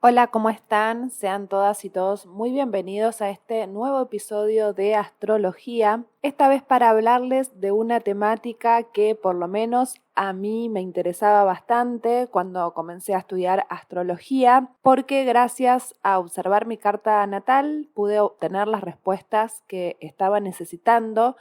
Hola, ¿cómo están? Sean todas y todos muy bienvenidos a este nuevo episodio de Astrología, esta vez para hablarles de una temática que por lo menos a mí me interesaba bastante cuando comencé a estudiar astrología, porque gracias a observar mi carta natal pude obtener las respuestas que estaba necesitando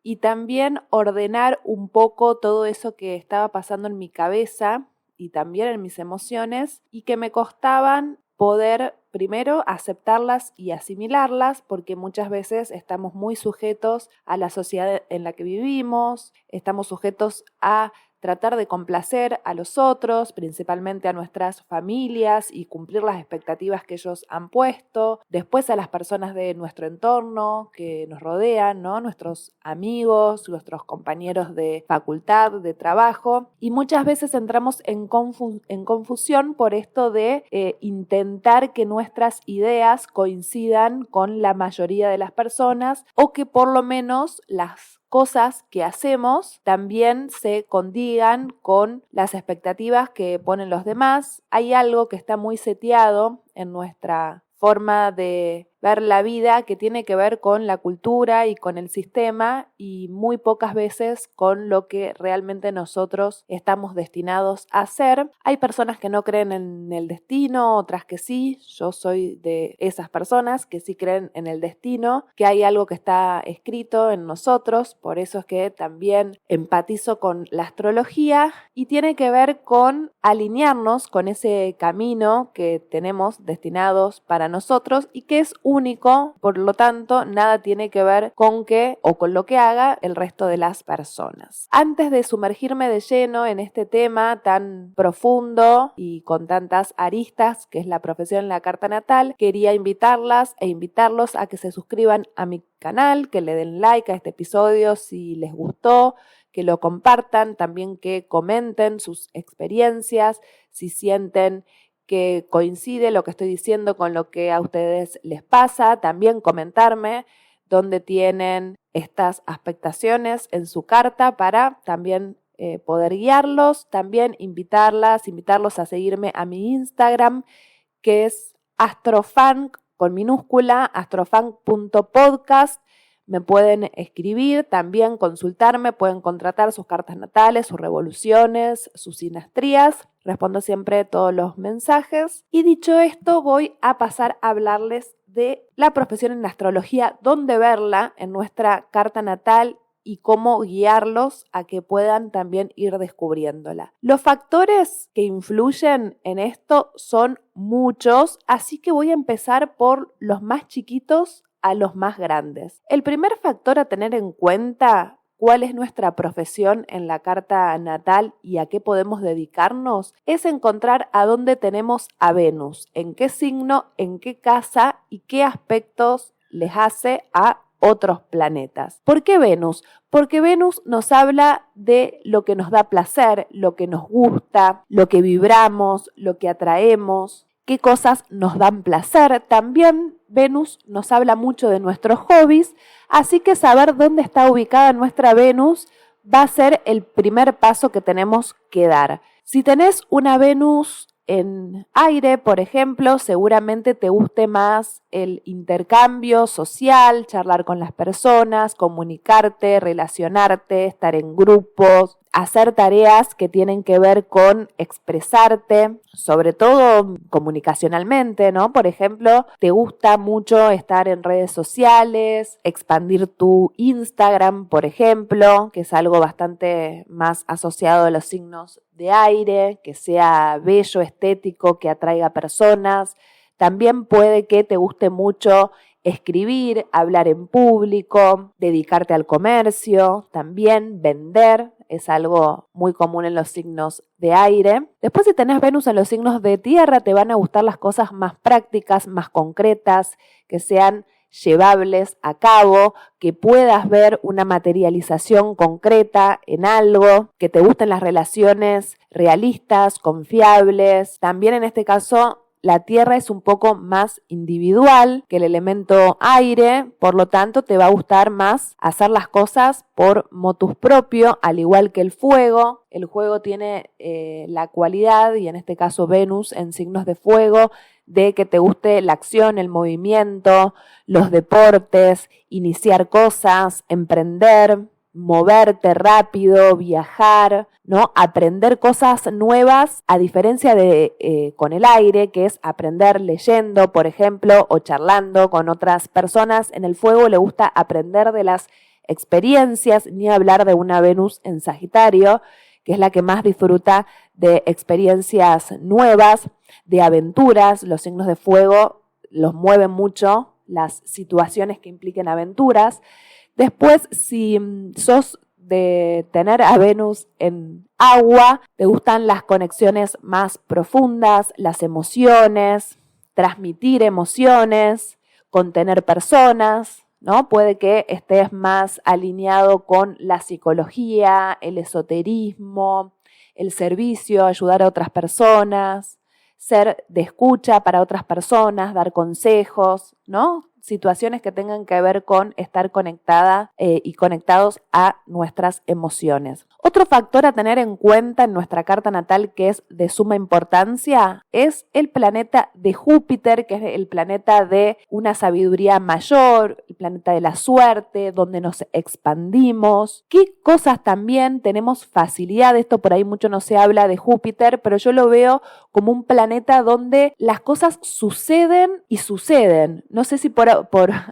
y también ordenar un poco todo eso que estaba pasando en mi cabeza y también en mis emociones y que me costaban poder primero aceptarlas y asimilarlas, porque muchas veces estamos muy sujetos a la sociedad en la que vivimos, estamos sujetos a tratar de complacer a los otros, principalmente a nuestras familias y cumplir las expectativas que ellos han puesto, después a las personas de nuestro entorno que nos rodean, ¿no? Nuestros amigos, nuestros compañeros de facultad, de trabajo, y muchas veces entramos en confusión por esto de intentar que nuestras ideas coincidan con la mayoría de las personas o que por lo menos las cosas que hacemos también se condigan con las expectativas que ponen los demás. Hay algo que está muy seteado en nuestra forma de ver la vida que tiene que ver con la cultura y con el sistema y muy pocas veces con lo que realmente nosotros estamos destinados a hacer. Hay personas que no creen en el destino, otras que sí. Yo soy de esas personas que sí creen en el destino, que hay algo que está escrito en nosotros, por eso es que también empatizo con la astrología y tiene que ver con alinearnos con ese camino que tenemos destinados para nosotros y que es único, por lo tanto, nada tiene que ver con qué o con lo que haga el resto de las personas. Antes de sumergirme de lleno en este tema tan profundo y con tantas aristas que es la profesión en la carta natal, quería invitarlas e invitarlos a que se suscriban a mi canal, que le den like a este episodio si les gustó, que lo compartan, también que comenten sus experiencias, si sienten que coincide lo que estoy diciendo con lo que a ustedes les pasa, también comentarme dónde tienen estas expectaciones en su carta para también poder guiarlos, también invitarlos a seguirme a mi Instagram, que es astrofan con minúscula, astrofan.podcast. Me pueden escribir, también consultarme, pueden contratar sus cartas natales, sus revoluciones, sus sinastrías. Respondo siempre todos los mensajes. Y dicho esto, voy a pasar a hablarles de la profesión en la astrología, dónde verla en nuestra carta natal y cómo guiarlos a que puedan también ir descubriéndola. Los factores que influyen en esto son muchos, así que voy a empezar por los más chiquitos a los más grandes. El primer factor a tener en cuenta, cuál es nuestra profesión en la carta natal y a qué podemos dedicarnos, es encontrar a dónde tenemos a Venus, en qué signo, en qué casa y qué aspectos les hace a otros planetas. ¿Por qué Venus? Porque Venus nos habla de lo que nos da placer, lo que nos gusta, lo que vibramos, lo que atraemos, qué cosas nos dan placer. También Venus nos habla mucho de nuestros hobbies, así que saber dónde está ubicada nuestra Venus va a ser el primer paso que tenemos que dar. Si tenés una Venus en aire, por ejemplo, seguramente te guste más el intercambio social, charlar con las personas, comunicarte, relacionarte, estar en grupos, hacer tareas que tienen que ver con expresarte, sobre todo comunicacionalmente, ¿no? Por ejemplo, te gusta mucho estar en redes sociales, expandir tu Instagram, por ejemplo, que es algo bastante más asociado a los signos de aire, que sea bello, estético, que atraiga personas. También puede que te guste mucho escribir, hablar en público, dedicarte al comercio, también vender, es algo muy común en los signos de aire. Después, si tenés Venus en los signos de tierra, te van a gustar las cosas más prácticas, más concretas, que sean llevables a cabo, que puedas ver una materialización concreta en algo, que te gusten las relaciones realistas, confiables. También en este caso, la tierra es un poco más individual que el elemento aire, por lo tanto te va a gustar más hacer las cosas por motus propio, al igual que el fuego. El fuego tiene la cualidad, y en este caso Venus en signos de fuego, de que te guste la acción, el movimiento, los deportes, iniciar cosas, emprender, moverte rápido, viajar, ¿no? Aprender cosas nuevas, a diferencia de con el aire, que es aprender leyendo, por ejemplo, o charlando con otras personas. En el fuego le gusta aprender de las experiencias, ni hablar de una Venus en Sagitario, que es la que más disfruta de experiencias nuevas, de aventuras. Los signos de fuego los mueven mucho las situaciones que impliquen aventuras. Después, si sos de tener a Venus en agua, te gustan las conexiones más profundas, las emociones, transmitir emociones, contener personas, ¿no? Puede que estés más alineado con la psicología, el esoterismo, el servicio, ayudar a otras personas, ser de escucha para otras personas, dar consejos, ¿no? Situaciones que tengan que ver con estar conectada y conectados a nuestras emociones. Otro factor a tener en cuenta en nuestra carta natal que es de suma importancia es el planeta de Júpiter, que es el planeta de una sabiduría mayor, el planeta de la suerte, donde nos expandimos. ¿Qué cosas también tenemos facilidad? Esto por ahí mucho no se habla de Júpiter, pero yo lo veo como un planeta donde las cosas suceden y suceden. No sé si por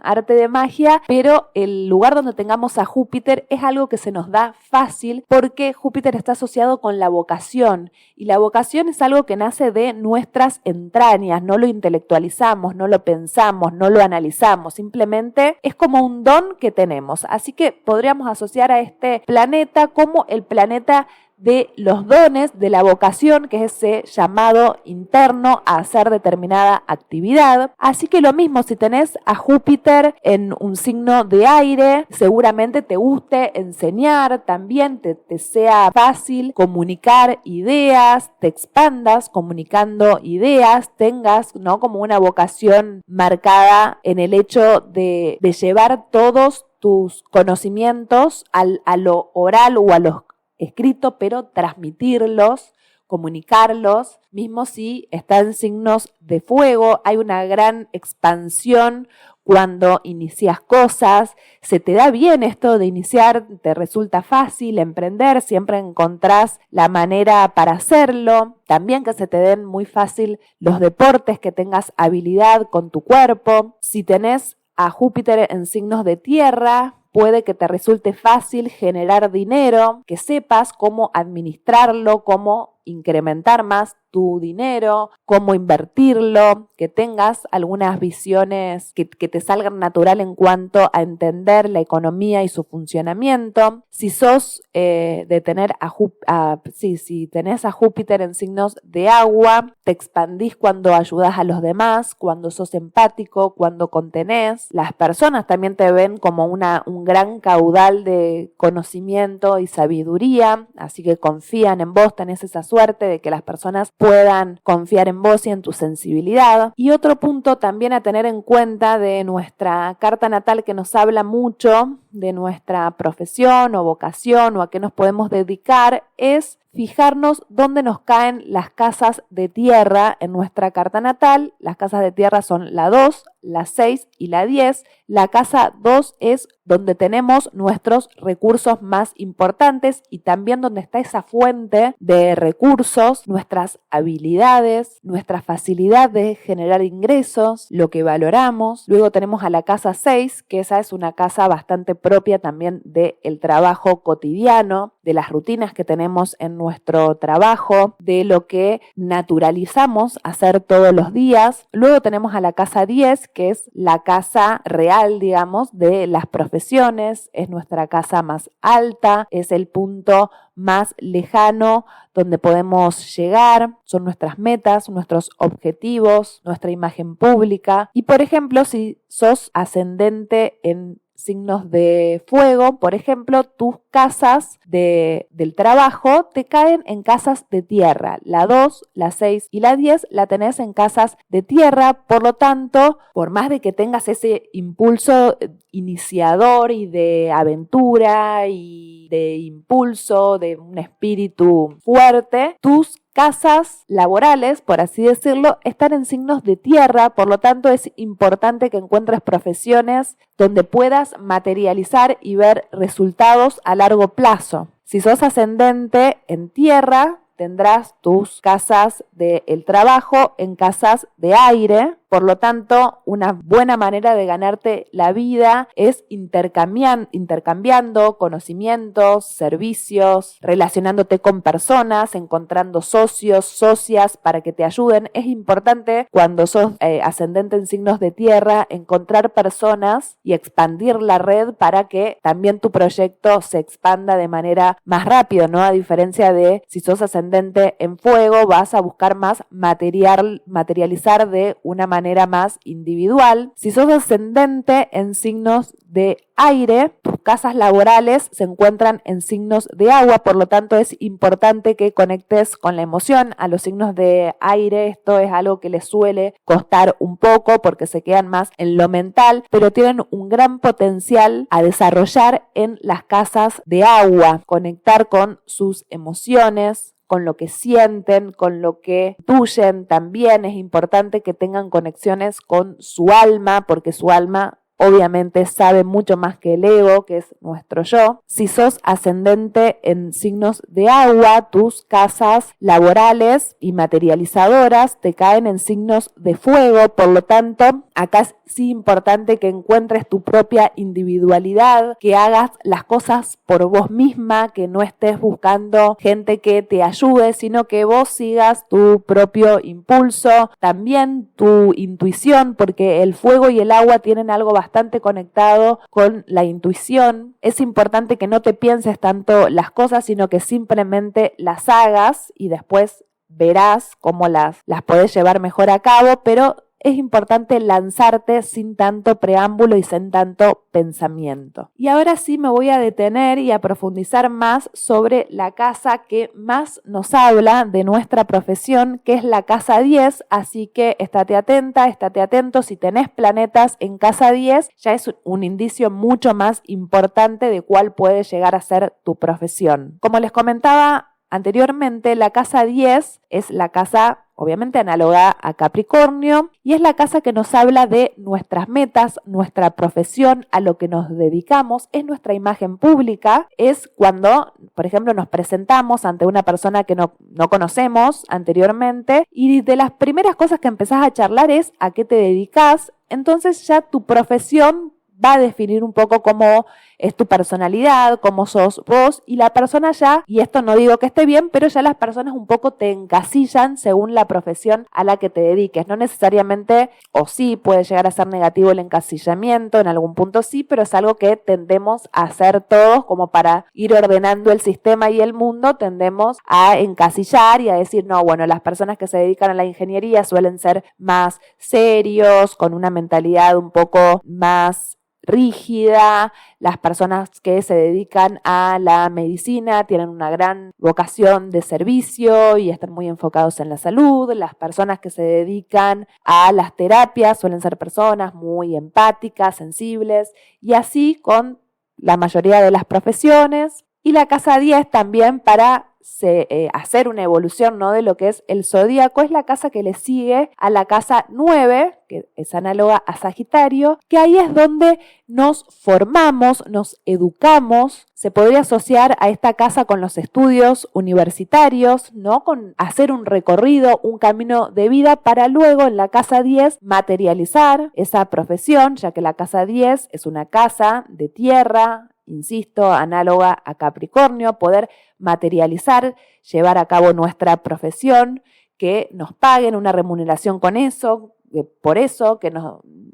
arte de magia, pero el lugar donde tengamos a Júpiter es algo que se nos da fácil porque Júpiter está asociado con la vocación, y la vocación es algo que nace de nuestras entrañas, no lo intelectualizamos, no lo pensamos, no lo analizamos, simplemente es como un don que tenemos. Así que podríamos asociar a este planeta como el planeta de los dones, de la vocación, que es ese llamado interno a hacer determinada actividad. Así que lo mismo, si tenés a Júpiter en un signo de aire, seguramente te guste enseñar, también te sea fácil comunicar ideas, te expandas comunicando ideas, tengas, ¿no?, como una vocación marcada en el hecho de llevar todos tus conocimientos a lo oral o a los escrito, pero transmitirlos, comunicarlos. Mismo si está en signos de fuego, hay una gran expansión cuando inicias cosas, se te da bien esto de iniciar, te resulta fácil emprender, siempre encontrás la manera para hacerlo. También que se te den muy fácil los deportes, que tengas habilidad con tu cuerpo. Si tenés a Júpiter en signos de tierra, puede que te resulte fácil generar dinero, que sepas cómo administrarlo, cómo incrementar más tu dinero, cómo invertirlo, que tengas algunas visiones que te salgan natural en cuanto a entender la economía y su funcionamiento. Si sos de tener si tenés a Júpiter en signos de agua, te expandís cuando ayudas a los demás, cuando sos empático, cuando contenés. Las personas también te ven como un gran caudal de conocimiento y sabiduría, así que confían en vos, tenés esa suerte de que las personas puedan confiar en vos y en tu sensibilidad. Y otro punto también a tener en cuenta de nuestra carta natal, que nos habla mucho de nuestra profesión o vocación o a qué nos podemos dedicar, es fijarnos dónde nos caen las casas de tierra en nuestra carta natal. Las casas de tierra son la 2, la 6 y la 10. La casa 2 es donde tenemos nuestros recursos más importantes y también donde está esa fuente de recursos, nuestras habilidades, nuestra facilidad de generar ingresos, lo que valoramos. Luego tenemos a la casa 6, que esa es una casa bastante propia también del trabajo cotidiano, de las rutinas que tenemos en nuestro trabajo, de lo que naturalizamos hacer todos los días. Luego tenemos a la casa 10, que es la casa real, digamos, de las profesiones, es nuestra casa más alta, es el punto más lejano donde podemos llegar, son nuestras metas, nuestros objetivos, nuestra imagen pública. Y por ejemplo, si sos ascendente en signos de fuego, por ejemplo, tus casas del trabajo te caen en casas de tierra. La 2, la 6 y la 10 la tenés en casas de tierra, por lo tanto, por más de que tengas ese impulso iniciador y de aventura y de impulso, de un espíritu fuerte, tus casas laborales, por así decirlo, están en signos de tierra, por lo tanto es importante que encuentres profesiones donde puedas materializar y ver resultados a largo plazo. Si sos ascendente en tierra, tendrás tus casas del trabajo en casas de aire. Por lo tanto, una buena manera de ganarte la vida es intercambiando conocimientos, servicios, relacionándote con personas, encontrando socios, socias para que te ayuden. Es importante cuando sos ascendente en signos de tierra encontrar personas y expandir la red para que también tu proyecto se expanda de manera más rápido, ¿no? A diferencia de si sos ascendente en fuego, vas a buscar más materializar de una manera más individual. Si sos ascendente en signos de aire, tus casas laborales se encuentran en signos de agua, por lo tanto es importante que conectes con la emoción. A los signos de aire esto es algo que les suele costar un poco porque se quedan más en lo mental, pero tienen un gran potencial a desarrollar en las casas de agua, conectar con sus emociones, con lo que sienten, con lo que intuyen. También es importante que tengan conexiones con su alma, porque su alma obviamente sabe mucho más que el ego, que es nuestro yo. Si sos ascendente en signos de agua, tus casas laborales y materializadoras te caen en signos de fuego, por lo tanto, acá es sí importante que encuentres tu propia individualidad, que hagas las cosas por vos misma, que no estés buscando gente que te ayude, sino que vos sigas tu propio impulso, también tu intuición, porque el fuego y el agua tienen algo bastante conectado con la intuición. Es importante que no te pienses tanto las cosas, sino que simplemente las hagas y después verás cómo las podés llevar mejor a cabo, pero es importante lanzarte sin tanto preámbulo y sin tanto pensamiento. Y ahora sí me voy a detener y a profundizar más sobre la casa que más nos habla de nuestra profesión, que es la casa 10, así que estate atenta, estate atento. Si tenés planetas en casa 10, ya es un indicio mucho más importante de cuál puede llegar a ser tu profesión. Como les comentaba anteriormente, la casa 10 es la casa obviamente análoga a Capricornio y es la casa que nos habla de nuestras metas, nuestra profesión, a lo que nos dedicamos, es nuestra imagen pública, es cuando, por ejemplo, nos presentamos ante una persona que no conocemos anteriormente y de las primeras cosas que empezás a charlar es a qué te dedicas. Entonces ya tu profesión va a definir un poco cómo es tu personalidad, cómo sos vos, y la persona ya, y esto no digo que esté bien, pero ya las personas un poco te encasillan según la profesión a la que te dediques. No necesariamente, o sí, puede llegar a ser negativo el encasillamiento, en algún punto sí, pero es algo que tendemos a hacer todos, como para ir ordenando el sistema y el mundo, tendemos a encasillar y a decir, no, bueno, las personas que se dedican a la ingeniería suelen ser más serios, con una mentalidad un poco más rígida, las personas que se dedican a la medicina tienen una gran vocación de servicio y están muy enfocados en la salud, las personas que se dedican a las terapias suelen ser personas muy empáticas, sensibles y así con la mayoría de las profesiones. Y la casa 10 también para hacer una evolución, ¿no?, de lo que es el zodíaco, es la casa que le sigue a la casa 9, que es análoga a Sagitario, que ahí es donde nos formamos, nos educamos. Se podría asociar a esta casa con los estudios universitarios, ¿no?, con hacer un recorrido, un camino de vida para luego en la casa 10 materializar esa profesión, ya que la casa 10 es una casa de tierra, insisto, análoga a Capricornio, poder materializar, llevar a cabo nuestra profesión, que nos paguen una remuneración con eso, por eso,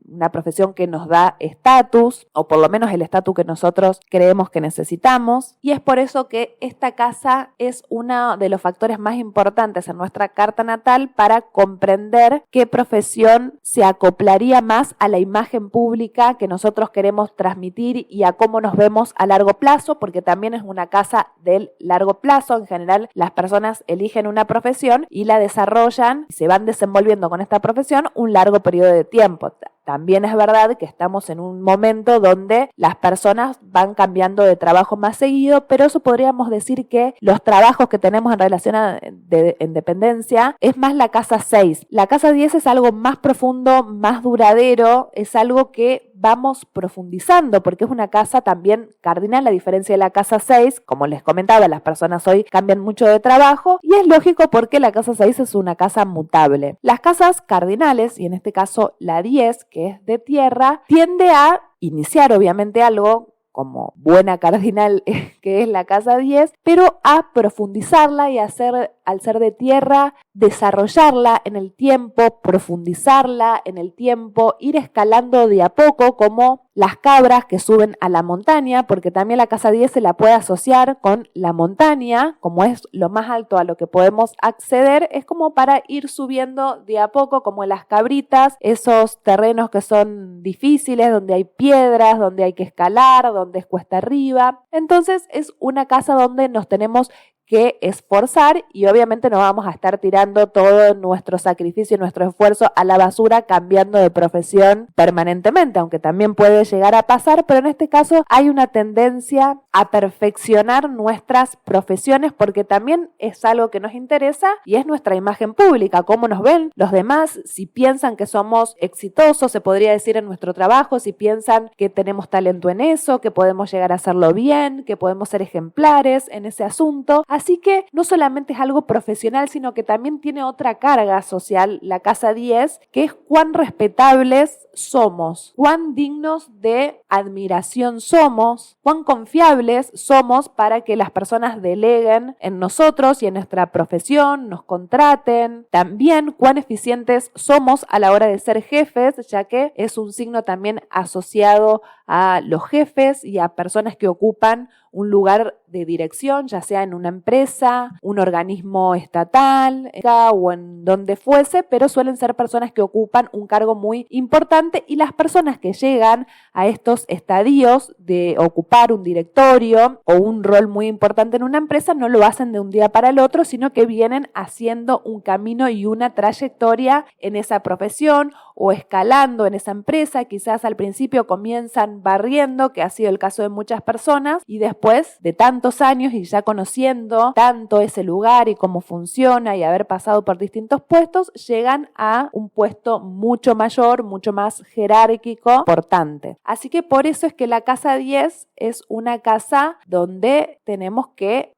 una profesión que nos da estatus, o por lo menos el estatus que nosotros creemos que necesitamos, y es por eso que esta casa es uno de los factores más importantes en nuestra carta natal para comprender qué profesión se acoplaría más a la imagen pública que nosotros queremos transmitir y a cómo nos vemos a largo plazo, porque también es una casa del largo plazo. En general, las personas eligen una profesión y la desarrollan y se van desenvolviendo con esta profesión un largo periodo de tiempo. También es verdad que estamos en un momento donde las personas van cambiando de trabajo más seguido, pero eso podríamos decir que los trabajos que tenemos en relación en dependencia es más la casa 6. La casa 10 es algo más profundo, más duradero, es algo que vamos profundizando porque es una casa también cardinal, a diferencia de la casa 6. Como les comentaba, las personas hoy cambian mucho de trabajo y es lógico porque la casa 6 es una casa mutable. Las casas cardinales, y en este caso la 10, que es de tierra, tiende a iniciar obviamente algo como buena cardinal que es la casa 10, pero a profundizarla y al ser de tierra, desarrollarla en el tiempo, profundizarla en el tiempo, ir escalando de a poco como las cabras que suben a la montaña, porque también la casa 10 se la puede asociar con la montaña, como es lo más alto a lo que podemos acceder, es como para ir subiendo de a poco, como las cabritas, esos terrenos que son difíciles, donde hay piedras, donde hay que escalar, donde es cuesta arriba. Entonces es una casa donde nos tenemos que esforzar y obviamente no vamos a estar tirando todo nuestro sacrificio y nuestro esfuerzo a la basura cambiando de profesión permanentemente, aunque también puede llegar a pasar, pero en este caso hay una tendencia a perfeccionar nuestras profesiones porque también es algo que nos interesa y es nuestra imagen pública, cómo nos ven los demás, si piensan que somos exitosos, se podría decir en nuestro trabajo, si piensan que tenemos talento en eso, que podemos llegar a hacerlo bien, que podemos ser ejemplares en ese asunto. Así que no solamente es algo profesional, sino que también tiene otra carga social, la casa 10, que es cuán respetables somos, cuán dignos de admiración somos, cuán confiables somos para que las personas deleguen en nosotros y en nuestra profesión, nos contraten. También cuán eficientes somos a la hora de ser jefes, ya que es un signo también asociado a los jefes y a personas que ocupan un lugar de dirección, ya sea en una empresa, un organismo estatal o en donde fuese, pero suelen ser personas que ocupan un cargo muy importante y las personas que llegan a estos estadios de ocupar un directorio o un rol muy importante en una empresa no lo hacen de un día para el otro, sino que vienen haciendo un camino y una trayectoria en esa profesión o escalando en esa empresa. Quizás al principio comienzan barriendo, que ha sido el caso de muchas personas, y después de tantos años y ya conociendo tanto ese lugar y cómo funciona y haber pasado por distintos puestos, llegan a un puesto mucho mayor, mucho más jerárquico, importante. Así que por eso es que la casa 10 es una casa donde tenemos que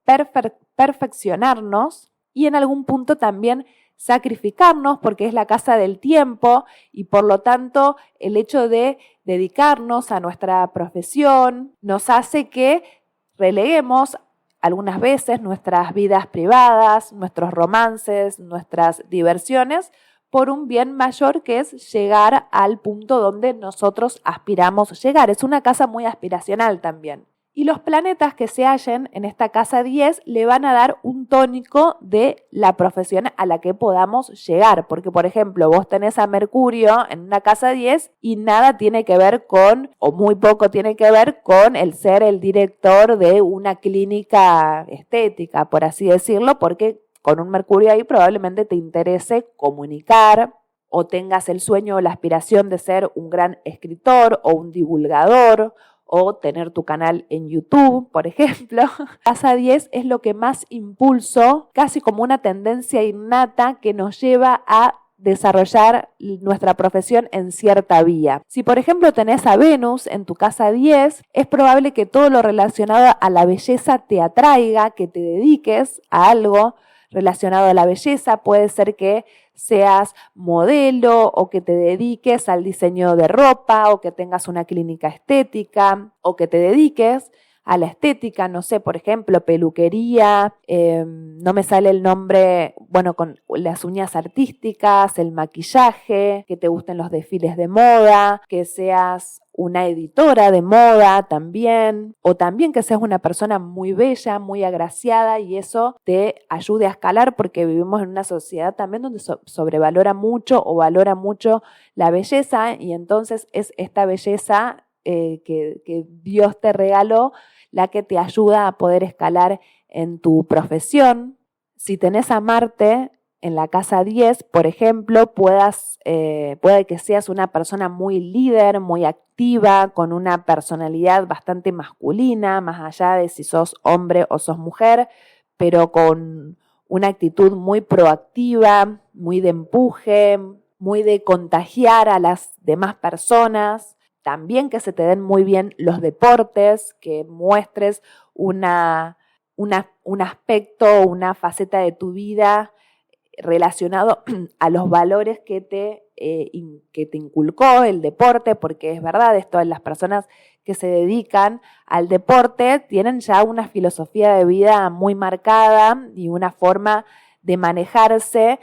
perfeccionarnos y en algún punto también sacrificarnos porque es la casa del tiempo y por lo tanto el hecho de dedicarnos a nuestra profesión nos hace que releguemos algunas veces nuestras vidas privadas, nuestros romances, nuestras diversiones por un bien mayor que es llegar al punto donde nosotros aspiramos llegar. Es una casa muy aspiracional también. Y los planetas que se hallen en esta casa 10 le van a dar un tónico de la profesión a la que podamos llegar. Porque, por ejemplo, vos tenés a Mercurio en una casa 10 y nada tiene que ver con, o muy poco tiene que ver con el ser el director de una clínica estética, por así decirlo, porque con un Mercurio ahí probablemente te interese comunicar o tengas el sueño o la aspiración de ser un gran escritor o un divulgador o tener tu canal en YouTube, por ejemplo. Casa 10 es lo que más impulso, casi como una tendencia innata que nos lleva a desarrollar nuestra profesión en cierta vía. Si por ejemplo tenés a Venus en tu casa 10, es probable que todo lo relacionado a la belleza te atraiga, que te dediques a algo relacionado a la belleza. Puede ser que seas modelo o que te dediques al diseño de ropa o que tengas una clínica estética o que te dediques a la estética, no sé, por ejemplo, peluquería, no me sale el nombre, bueno, con las uñas artísticas, el maquillaje, que te gusten los desfiles de moda, que seas una editora de moda también, o también que seas una persona muy bella, muy agraciada y eso te ayude a escalar porque vivimos en una sociedad también donde sobrevalora mucho o valora mucho la belleza y entonces es esta belleza que Dios te regaló la que te ayuda a poder escalar en tu profesión. Si tenés a Marte en la casa 10, por ejemplo, puede que seas una persona muy líder, muy activa, con una personalidad bastante masculina, más allá de si sos hombre o sos mujer, pero con una actitud muy proactiva, muy de empuje, muy de contagiar a las demás personas. También que se te den muy bien los deportes, que muestres un aspecto, una faceta de tu vida relacionado a los valores que te inculcó el deporte, porque es verdad, esto de las personas que se dedican al deporte tienen ya una filosofía de vida muy marcada y una forma de manejarse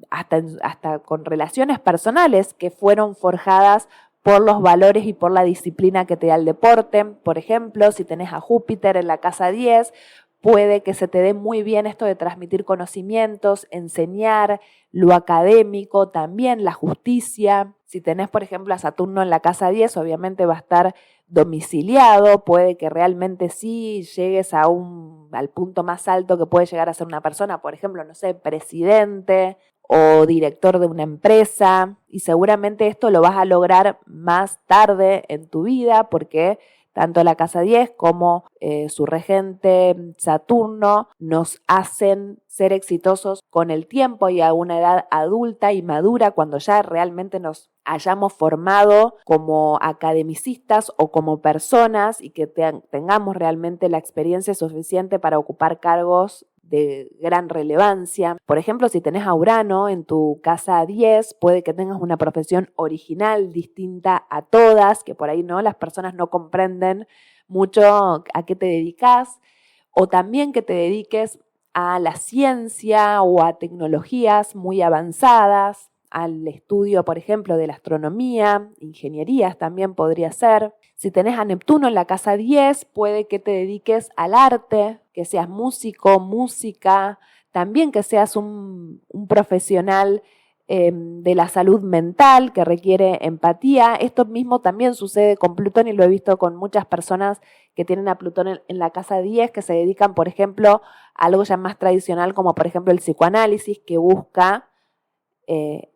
hasta con relaciones personales que fueron forjadas por los valores y por la disciplina que te da el deporte. Por ejemplo, si tenés a Júpiter en la casa 10, puede que se te dé muy bien esto de transmitir conocimientos, enseñar, lo académico, también la justicia. Si tenés, por ejemplo, a Saturno en la casa 10, obviamente va a estar domiciliado, puede que realmente sí llegues al punto más alto que puede llegar a ser una persona, por ejemplo, no sé, presidente o director de una empresa, y seguramente esto lo vas a lograr más tarde en tu vida porque tanto la casa 10 como su regente Saturno nos hacen ser exitosos con el tiempo y a una edad adulta y madura cuando ya realmente nos hayamos formado como academicistas o como personas y que tengamos realmente la experiencia suficiente para ocupar cargos de gran relevancia. Por ejemplo, si tenés a Urano en tu casa 10, puede que tengas una profesión original, distinta a todas, que por ahí no, las personas no comprenden mucho a qué te dedicas, o también que te dediques a la ciencia o a tecnologías muy avanzadas, al estudio, por ejemplo, de la astronomía, ingenierías también podría ser. Si tenés a Neptuno en la casa 10, puede que te dediques al arte, que seas músico, música, también que seas un profesional de la salud mental que requiere empatía. Esto mismo también sucede con Plutón y lo he visto con muchas personas que tienen a Plutón en la casa 10 que se dedican, por ejemplo, a algo ya más tradicional como por ejemplo el psicoanálisis que busca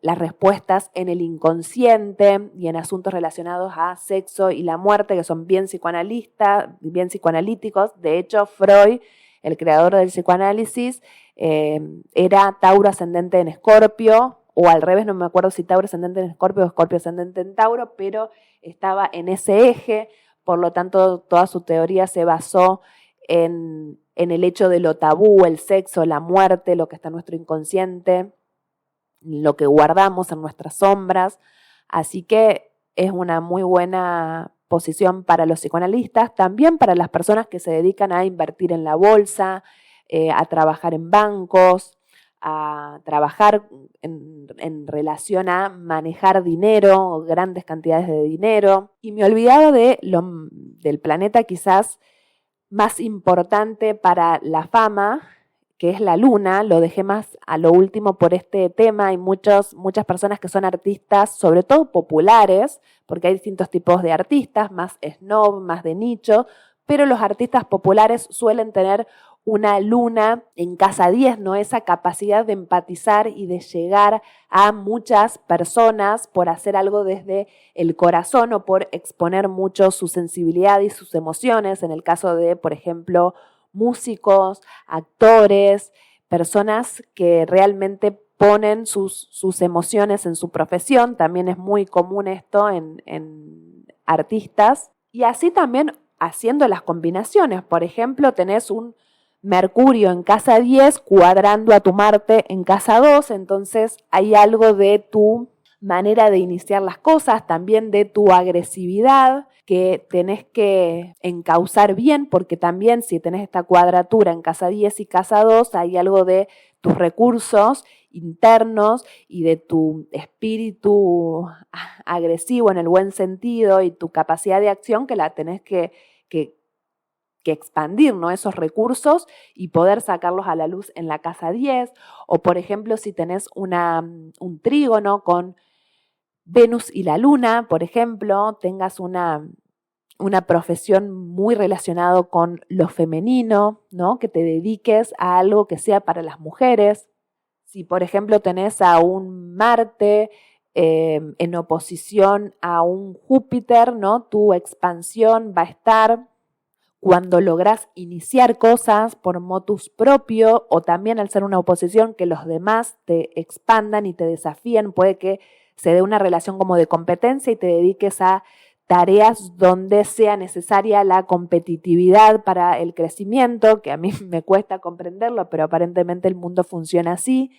las respuestas en el inconsciente y en asuntos relacionados a sexo y la muerte, que son bien psicoanalíticos. De hecho, Freud, el creador del psicoanálisis, era Tauro ascendente en Escorpio, o al revés, no me acuerdo si Tauro ascendente en Escorpio o Escorpio ascendente en Tauro, pero estaba en ese eje, por lo tanto, toda su teoría se basó en el hecho de lo tabú, el sexo, la muerte, lo que está en nuestro inconsciente, lo que guardamos en nuestras sombras, así que es una muy buena posición para los psicoanalistas, también para las personas que se dedican a invertir en la bolsa, a trabajar en bancos, a trabajar en relación a manejar dinero, grandes cantidades de dinero. Y me olvidaba del planeta quizás más importante para la fama, que es la luna. Lo dejé más a lo último por este tema. Hay muchas personas que son artistas, sobre todo populares, porque hay distintos tipos de artistas, más snob, más de nicho, pero los artistas populares suelen tener una luna en casa 10, ¿no? Esa capacidad de empatizar y de llegar a muchas personas por hacer algo desde el corazón o por exponer mucho su sensibilidad y sus emociones, en el caso de, por ejemplo, músicos, actores, personas que realmente ponen sus emociones en su profesión. También es muy común esto en artistas. Y así también haciendo las combinaciones. Por ejemplo, tenés un Mercurio en casa 10 cuadrando a tu Marte en casa 2, entonces hay algo de tu manera de iniciar las cosas, también de tu agresividad, que tenés que encauzar bien, porque también si tenés esta cuadratura en casa 10 y casa 2, hay algo de tus recursos internos y de tu espíritu agresivo en el buen sentido y tu capacidad de acción que la tenés que expandir, ¿no? Esos recursos y poder sacarlos a la luz en la casa 10. O por ejemplo, si tenés un trígono con Venus y la Luna, por ejemplo, tengas una profesión muy relacionada con lo femenino, ¿no? Que te dediques a algo que sea para las mujeres. Si, por ejemplo, tenés a un Marte en oposición a un Júpiter, ¿no? Tu expansión va a estar cuando lográs iniciar cosas por motus propio o también al ser una oposición que los demás te expandan y te desafíen, puede que se dé una relación como de competencia y te dediques a tareas donde sea necesaria la competitividad para el crecimiento, que a mí me cuesta comprenderlo, pero aparentemente el mundo funciona así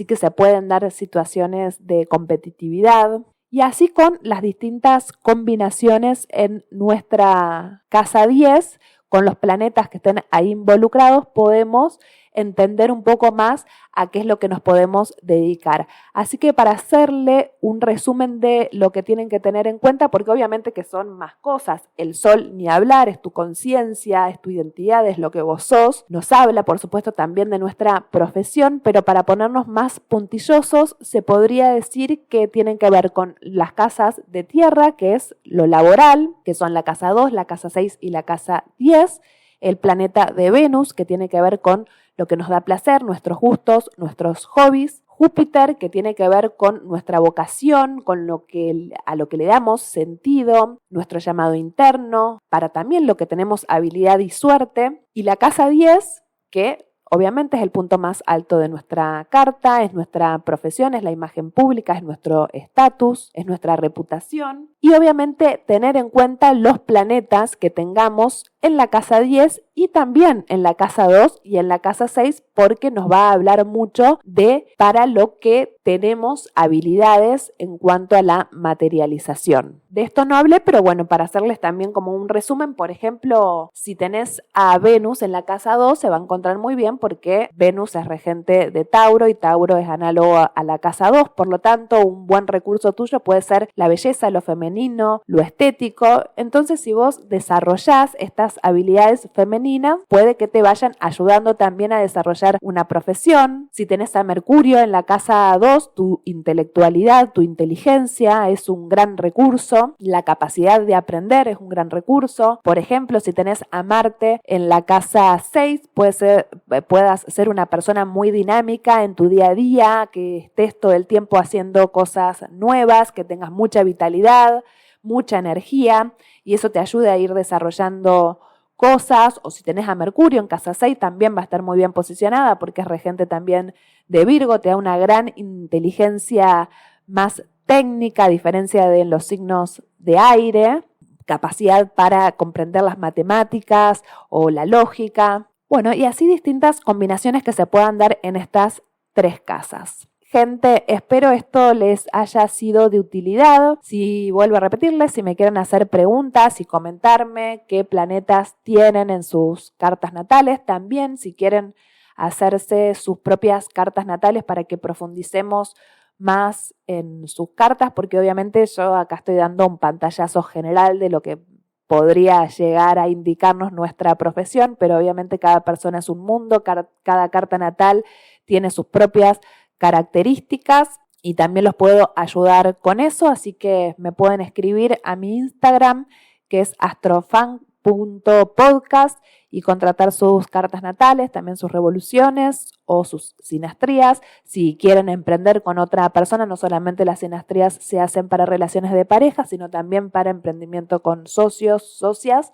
que se pueden dar situaciones de competitividad. Y así con las distintas combinaciones en nuestra casa 10, con los planetas que estén ahí involucrados, podemos entender un poco más a qué es lo que nos podemos dedicar. Así que para hacerle un resumen de lo que tienen que tener en cuenta, porque obviamente que son más cosas, el sol ni hablar, es tu conciencia, es tu identidad, es lo que vos sos, nos habla por supuesto también de nuestra profesión, pero para ponernos más puntillosos se podría decir que tienen que ver con las casas de tierra, que es lo laboral, que son la casa 2, la casa 6 y la casa 10, el planeta de Venus, que tiene que ver con lo que nos da placer, nuestros gustos, nuestros hobbies. Júpiter, que tiene que ver con nuestra vocación, con a lo que le damos sentido, nuestro llamado interno, para también lo que tenemos habilidad y suerte. Y la casa 10, que obviamente es el punto más alto de nuestra carta, es nuestra profesión, es la imagen pública, es nuestro estatus, es nuestra reputación. Y obviamente tener en cuenta los planetas que tengamos en la casa 10 y también en la casa 2 y en la casa 6, porque nos va a hablar mucho de para lo que tenemos habilidades en cuanto a la materialización. De esto no hablé, pero bueno, para hacerles también como un resumen, por ejemplo, si tenés a Venus en la casa 2, se va a encontrar muy bien porque Venus es regente de Tauro y Tauro es análogo a la casa 2, por lo tanto, un buen recurso tuyo puede ser la belleza, lo femenino, lo estético. Entonces, si vos desarrollás estas habilidades femeninas, puede que te vayan ayudando también a desarrollar una profesión. Si tenés a Mercurio en la casa 2, tu intelectualidad, tu inteligencia es un gran recurso, la capacidad de aprender es un gran recurso. Por ejemplo, si tenés a Marte en la casa 6, puedas ser una persona muy dinámica en tu día a día, que estés todo el tiempo haciendo cosas nuevas, que tengas mucha vitalidad, mucha energía, y eso te ayuda a ir desarrollando cosas. O si tenés a Mercurio en casa 6, también va a estar muy bien posicionada porque es regente también de Virgo, te da una gran inteligencia más técnica, a diferencia de los signos de aire, capacidad para comprender las matemáticas o la lógica. Bueno, y así distintas combinaciones que se puedan dar en estas 3 casas. Gente, espero esto les haya sido de utilidad. Si vuelvo a repetirles, si me quieren hacer preguntas y comentarme qué planetas tienen en sus cartas natales, también si quieren hacerse sus propias cartas natales para que profundicemos más en sus cartas, porque obviamente yo acá estoy dando un pantallazo general de lo que podría llegar a indicarnos nuestra profesión, pero obviamente cada persona es un mundo, cada carta natal tiene sus propias características y también los puedo ayudar con eso, así que me pueden escribir a mi Instagram, que es astrofan.podcast, y contratar sus cartas natales, también sus revoluciones o sus sinastrías. Si quieren emprender con otra persona, no solamente las sinastrías se hacen para relaciones de pareja, sino también para emprendimiento con socios, socias,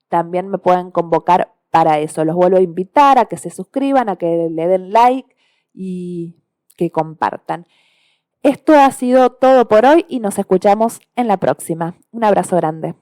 también me pueden convocar para eso. Los vuelvo a invitar a que se suscriban, a que le den like y que compartan. Esto ha sido todo por hoy y nos escuchamos en la próxima. Un abrazo grande.